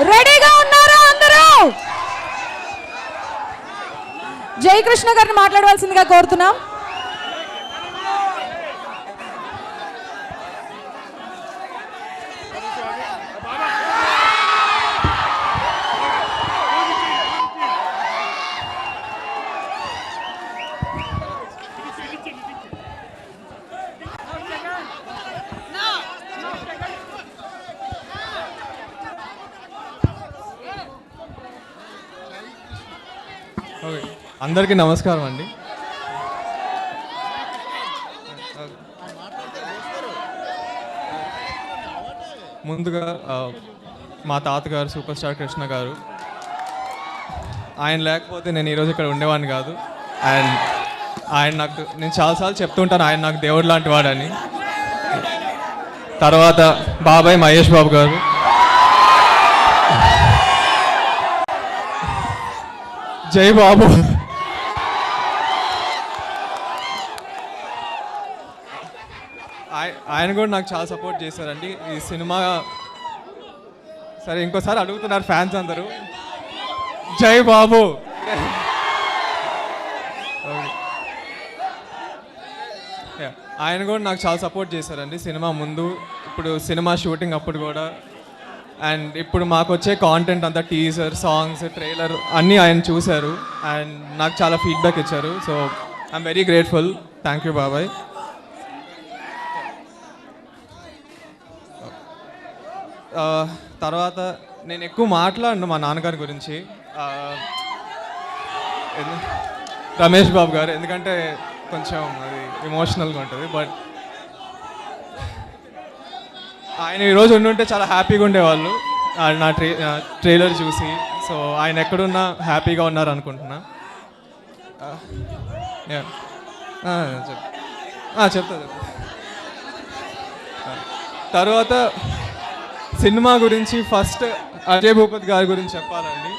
రెడీగా ఉన్నారా అందరూ? జయకృష్ణ గారిని మాట్లాడవలసిందిగా కోరుతున్నాం. అందరికీ నమస్కారం అండి. ముందుగా మా తాతగారు సూపర్ స్టార్ కృష్ణ గారు, ఆయన లేకపోతే నేను ఈరోజు ఇక్కడ ఉండేవాడిని కాదు. అండ్ నేను చాలాసార్లు చెప్తుంటాను ఆయన నాకు దేవుడు లాంటి వాడని. తర్వాత బాబాయ్ మహేష్ బాబు గారు, జై బాబు. ఆయన కూడా నాకు చాలా సపోర్ట్ చేశారండి ఈ సినిమా. సరే ఇంకోసారి అడుగుతున్నారు ఫ్యాన్స్ అందరూ, జై బాబు. ఆయన కూడా నాకు చాలా సపోర్ట్ చేశారండి సినిమా ముందు, ఇప్పుడు సినిమా షూటింగ్ అప్పుడు కూడా. అండ్ ఇప్పుడు మాకు వచ్చే కాంటెంట్ అంతా టీజర్, సాంగ్స్, ట్రైలర్ అన్నీ ఆయన చూశారు అండ్ నాకు చాలా ఫీడ్బ్యాక్ ఇచ్చారు. So I'm very grateful. Thank you బాబాయ్. తర్వాత నేను ఎక్కువ మాట్లాడను మా నాన్నగారి గురించి, రమేష్ బాబు గారు, ఎందుకంటే కొంచెం అది ఎమోషనల్గా ఉంటుంది. బట్ ఆయన ఈరోజు ఉండుంటే చాలా హ్యాపీగా ఉండేవాళ్ళు నా ట్రైలర్ చూసి. సో ఆయన ఎక్కడున్నా హ్యాపీగా ఉన్నారు అనుకుంటున్నా. చెప్తా. తర్వాత సినిమా గురించి ఫస్ట్ అజయ్ భూపతి గారి గురించి చెప్పాలండి.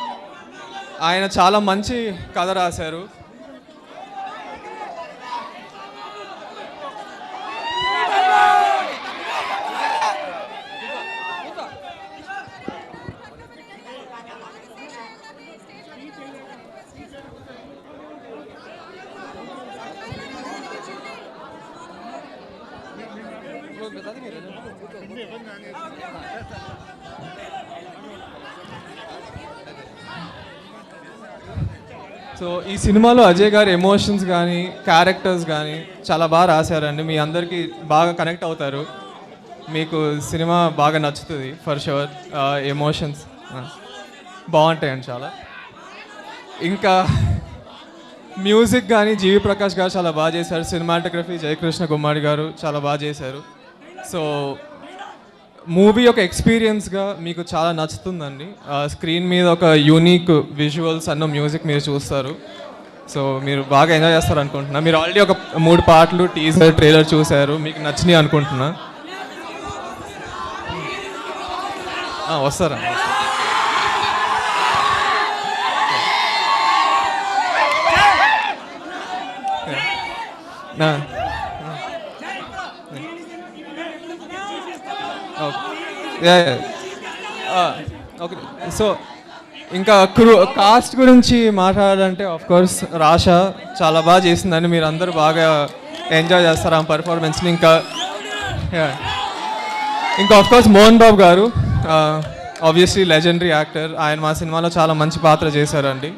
ఆయన చాలా మంచి కథ రాశారు. సో ఈ సినిమాలో అజయ్ గారి ఎమోషన్స్ కానీ క్యారెక్టర్స్ కానీ చాలా బాగా రాశారండి. మీ అందరికీ బాగా కనెక్ట్ అవుతారు, మీకు సినిమా బాగా నచ్చుతుంది ఫర్ షూర్. ఎమోషన్స్ బాగుంటాయండి చాలా. ఇంకా మ్యూజిక్ కానీ జీవి ప్రకాష్ గారు చాలా బాగా చేశారు. సినిమాటోగ్రఫీ జయకృష్ణ కుమారి గారు చాలా బాగా చేశారు. సో మూవీ ఒక ఎక్స్పీరియన్స్గా మీకు చాలా నచ్చుతుందండి. స్క్రీన్ మీద ఒక యూనిక్ విజువల్స్ అన్న మ్యూజిక్ మీరు చూస్తారు. సో మీరు బాగా ఎంజాయ్ చేస్తారు అనుకుంటున్నా. మీరు ఆల్రెడీ ఒక 3 పాటలు టీజర్, ట్రైలర్ చూశారు, మీకు నచ్చినాయి అనుకుంటున్నా. వస్తారా? ఓకే. సో ఇంకా కాస్ట్ గురించి మాట్లాడాలంటే ఆఫ్ కోర్స్ రాషా చాలా బాగా చేసిందని మీరు అందరూ బాగా ఎంజాయ్ చేస్తారు ఆ పర్ఫార్మెన్స్ని. ఇంకా ఆఫ్ కోర్స్ మోహన్ బాబు గారు ఆబ్వియస్లీ లెజెండరీ యాక్టర్. ఆయన మా సినిమాలో చాలా మంచి పాత్ర చేశారండి,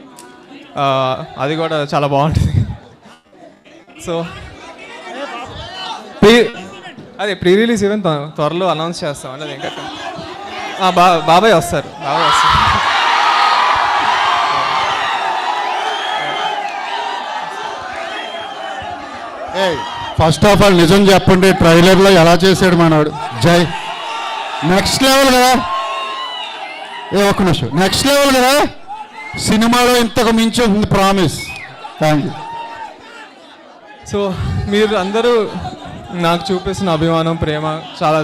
అది కూడా చాలా బాగుంటుంది. సో అదే ప్రీ రిలీజ్ ఈవెంట్ త్వరలో అనౌన్స్ చేస్తామండి. అది ఇంకా బాబాయ్ వస్తారు. ఫస్ట్ ఆఫ్ ఆల్ నిజం చెప్పండి, ట్రైలర్లో ఎలా చేశాడు మనవాడు జై. నెక్స్ట్ లెవెల్ కదా, ఒక్క నిమిషం, నెక్స్ట్ లెవెల్ కదా. సినిమాలో ఇంతకు మించి ఉంది, ప్రామిస్. Thank you. సో మీరు అందరూ నాకు చూపిస్తున్న అభిమానం, ప్రేమ చాలా,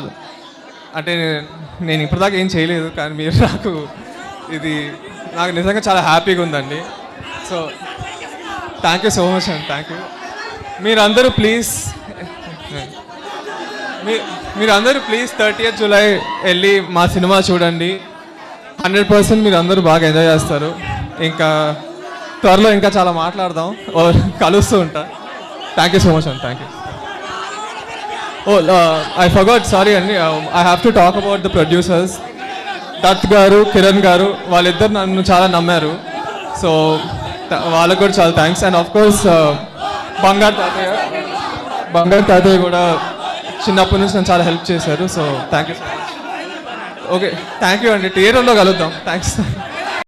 అంటే నేను ఇప్పటిదాకా ఏం చేయలేదు కానీ మీరు నాకు నిజంగా చాలా హ్యాపీగా ఉందండి. So thank you so much అండి. Thank you. మీరందరూ ప్లీజ్ 30th జూలై వెళ్ళి మా సినిమా చూడండి. 100% మీరు అందరూ బాగా ఎంజాయ్ చేస్తారు. ఇంకా త్వరలో ఇంకా చాలా మాట్లాడదాం, కలుస్తూ ఉంటా. థ్యాంక్ యూ సో మచ్ అండి. Thank you. I forgot, sorry అండి. I have to talk about the producers. Dutt garu, Kiran గారు, వాళ్ళిద్దరు నన్ను చాలా నమ్మారు. సో వాళ్ళకు కూడా చాలా థ్యాంక్స్. అండ్ ఆఫ్ కోర్స్ బంగారు తాతయ్య కూడా చిన్నప్పటి నుంచి నన్ను చాలా హెల్ప్ చేశారు. So thank you so much. Okay, thank you అండి. థియేటర్లో కలుద్దాం. థ్యాంక్స్.